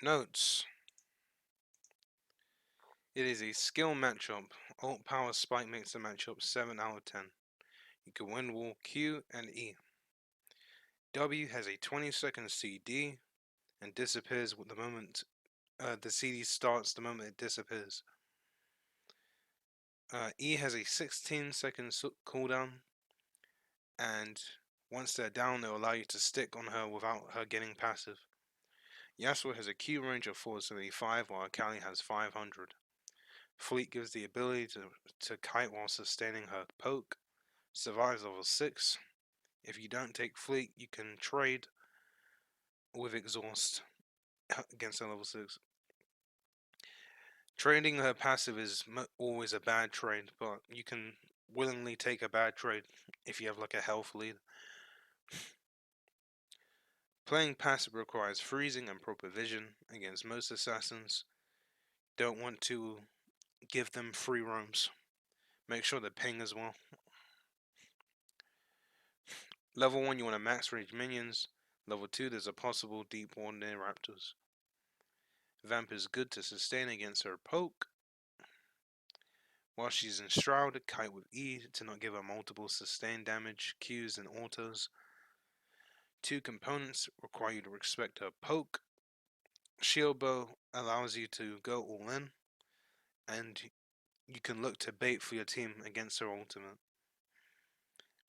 Notes. It is a skill matchup. Alt power spike makes the matchup 7 out of 10. You can win wall Q and E. W has a 20-second CD and disappears with the moment the CD starts the moment it disappears. E has a 16-second cooldown, and once they're down, they'll allow you to stick on her without her getting passive. Yasuo has a Q range of 475, while Akali has 500. Fleet gives the ability to kite while sustaining her poke. Survives level 6. If you don't take Fleet, you can trade with Exhaust against a level 6. Trading her passive is always a bad trade, but you can willingly take a bad trade if you have like a health lead. Playing passive requires freezing and proper vision against most assassins. Don't want to give them free roams. Make sure they ping as well. Level 1 you want to max range minions. Level 2 there's a possible deep ward near raptors. Vamp is good to sustain against her poke. While she's enshrouded, kite with E to not give her multiple sustain damage, Qs and autos. 2 components require you to respect her poke. Shield bow allows you to go all in, and you can look to bait for your team against her ultimate.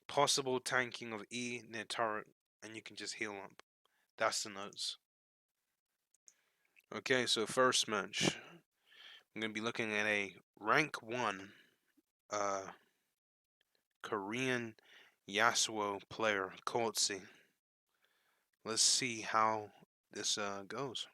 Possible tanking of E near turret, and you can just heal up. That's the notes. Okay, so first match. I'm going to be looking at a rank 1 Korean Yasuo player, Courtsy. Let's see how this goes.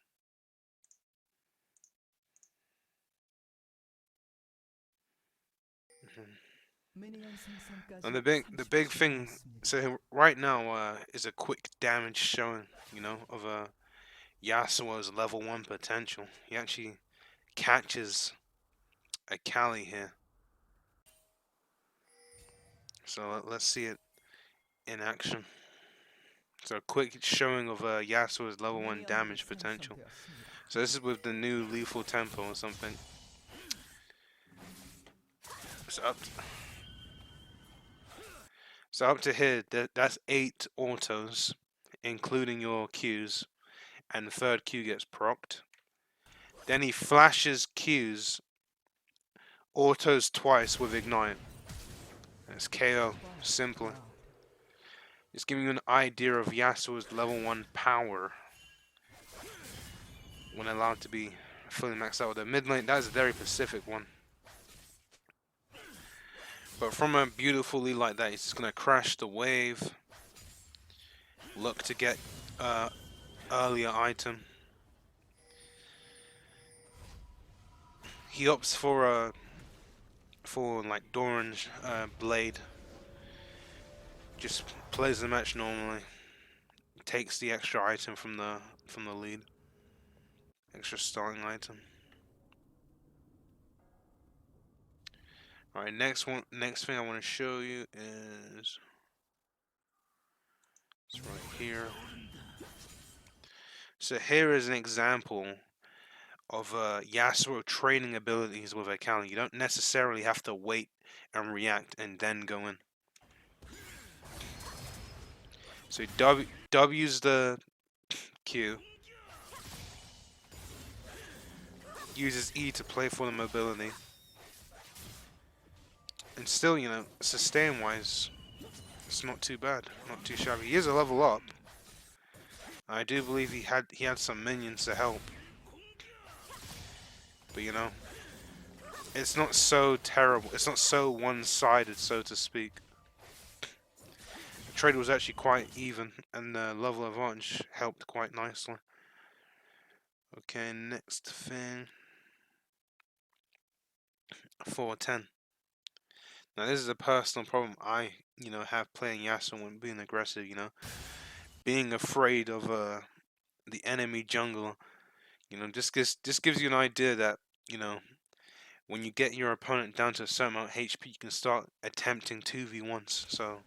And the big thing, so right now is a quick damage showing, of Yasuo's level 1 potential. He actually catches Akali here. So let's see it in action. So a quick showing of Yasuo's level 1 damage potential. So this is with the new lethal tempo or something. So up to here, that's 8 autos, including your Qs, and the third Q gets procced. Then he flashes Qs, autos twice with ignite. That's KO, simply. Just giving you an idea of Yasuo's level 1 power when allowed to be fully maxed out with the mid lane. That is a very specific one. But from a beautiful lead like that, he's just going to crash the wave. Look to get earlier item. He opts for like Doran's blade. Just plays the match normally. Takes the extra item from the lead. Extra starting item. Alright, next thing I want to show you is it's right here. So here is an example of Yasuo training abilities with Akali. You don't necessarily have to wait and react and then go in. So he W's the Q, uses E to play for the mobility, and still, sustain wise, it's not too bad, not too shabby. He is a level up. I do believe he had some minions to help, but it's not so terrible. It's not so one-sided, so to speak. The trade was actually quite even, and the level advantage helped quite nicely. Okay, next thing. 410. Now this is a personal problem I, have playing Yasuo when being aggressive, being afraid of the enemy jungler. Just gives you an idea that, when you get your opponent down to a certain amount of HP, you can start attempting 2v1s. So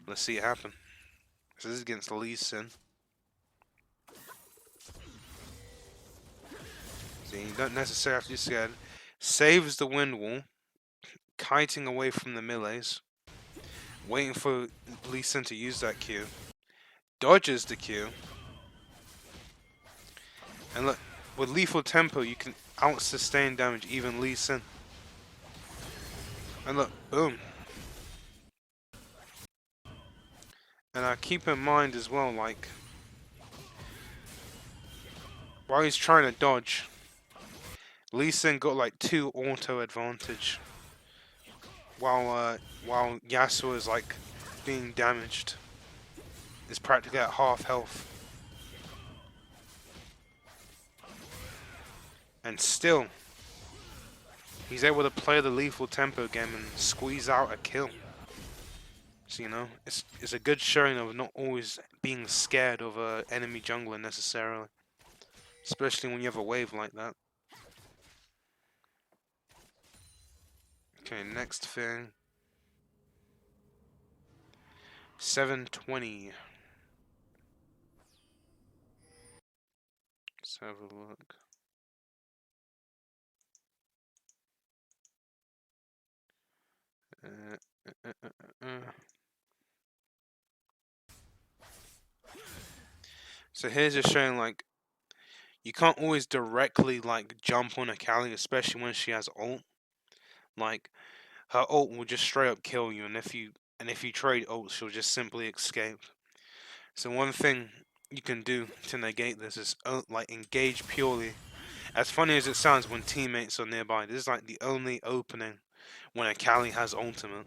let's see it happen. So this is against Lee Sin. So you don't necessarily have to be scared. Saves the wind wall, kiting away from the melees, waiting for Lee Sin to use that Q, dodges the Q, and look, with lethal tempo you can out sustain damage even Lee Sin. And look, boom. And keep in mind as well, like, while he's trying to dodge, Lee Sin got like 2 auto advantage, while Yasuo is like being damaged. It's practically at half health. And still, he's able to play the lethal tempo game and squeeze out a kill. So, you know, it's a good showing of not always being scared of an enemy jungler necessarily. Especially when you have a wave like that. Okay, next thing. 720. Let's have a look. So here's just showing like you can't always directly like jump on Akali, especially when she has ult. Like her ult will just straight up kill you, and if you trade ults, she'll just simply escape. So one thing you can do to negate this is like engage purely. As funny as it sounds when teammates are nearby, this is like the only opening when Akali has ultimate.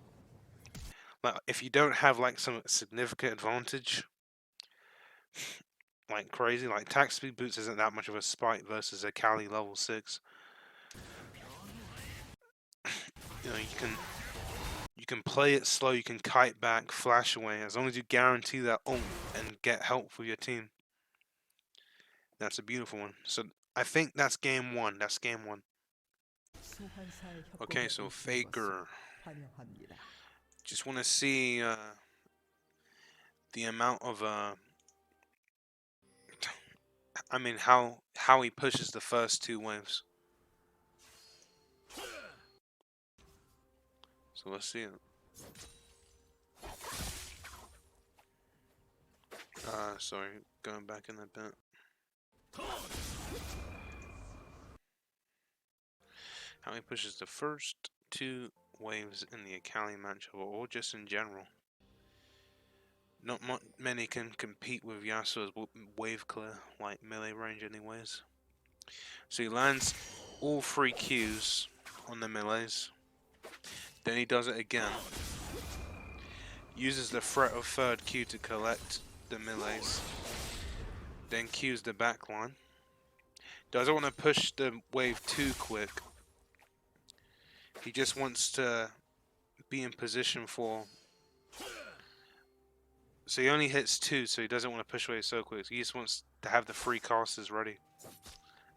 Like if you don't have like some significant advantage, like crazy, like attack speed boots isn't that much of a spike versus Akali level 6. You know, you can play it slow, you can kite back, flash away, as long as you guarantee that ult and get help for your team. That's a beautiful one. So I think that's game 1. That's game 1. Okay, so Faker. Just want to see the amount of I mean how he pushes the first 2 waves. So let's see it. Sorry, going back in a bit. How he pushes the first 2 waves in the Akali matchup, or just in general. Not many can compete with Yasuo's wave clear, like melee range anyways. So he lands all 3 Qs on the melees. Then he does it again. Uses the threat of 3rd Q to collect the melees. Then Qs the backline. Doesn't want to push the wave too quick. He just wants to be in position for... So he only hits 2, so he doesn't want to push away so quick. He just wants to have the 3 casters ready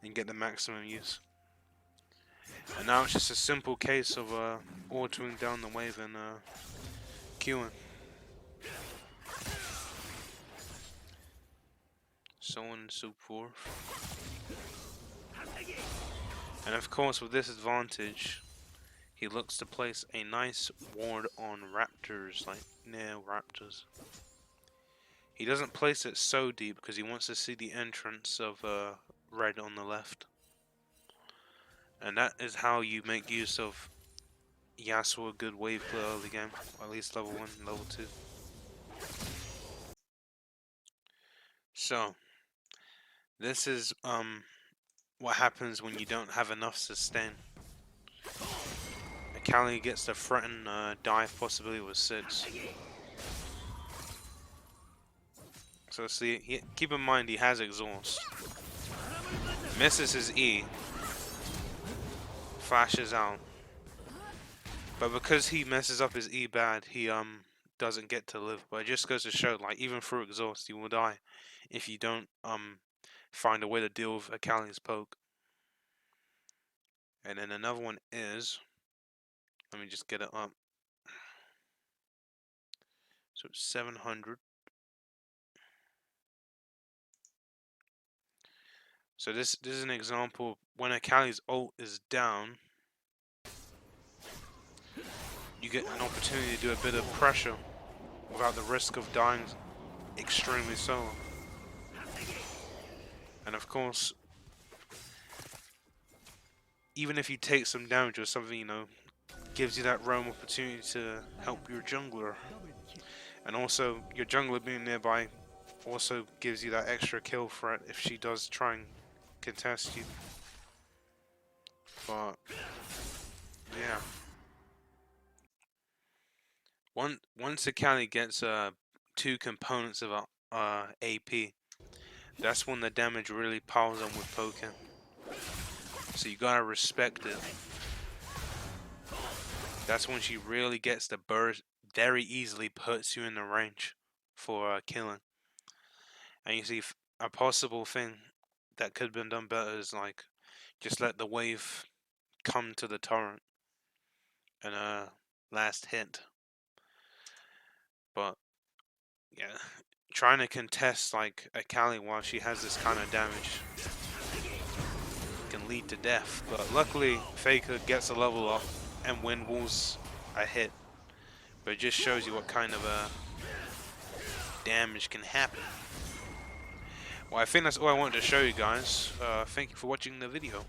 and get the maximum use. And now it's just a simple case of autoing down the wave and queuing. So on and so forth. And of course with this advantage, he looks to place a nice ward on raptors, like near raptors. He doesn't place it so deep because he wants to see the entrance of red on the left. And that is how you make use of Yasuo a good wave clear early game, or at least level 1 and level 2. So this is what happens when you don't have enough sustain. Akali gets to threaten dive possibility with 6. So see, keep in mind he has exhaust. Misses his E. Flashes out. But because he messes up his E bad, he doesn't get to live. But it just goes to show, like, even through exhaust, you will die if you don't find a way to deal with Akali's poke. And then another one is, let me just get it up. So it's 700. So this is an example. When Akali's ult is down, you get an opportunity to do a bit of pressure without the risk of dying extremely solo. And of course, even if you take some damage or something, you know, gives you that roam opportunity to help your jungler. And also, your jungler being nearby also gives you that extra kill threat if she does try and contest you. But yeah, once Akali gets 2 components of AP, that's when the damage really piles on with poking. So you gotta respect it. That's when she really gets the burst, very easily puts you in the range for killing. And you see, a possible thing that could have been done better is like just let the wave come to the torrent and last hit. But yeah, trying to contest like Akali while she has this kind of damage can lead to death. But luckily, Faker gets a level up and Wind Walls a hit. But it just shows you what kind of damage can happen. Well, I think that's all I wanted to show you guys. Thank you for watching the video.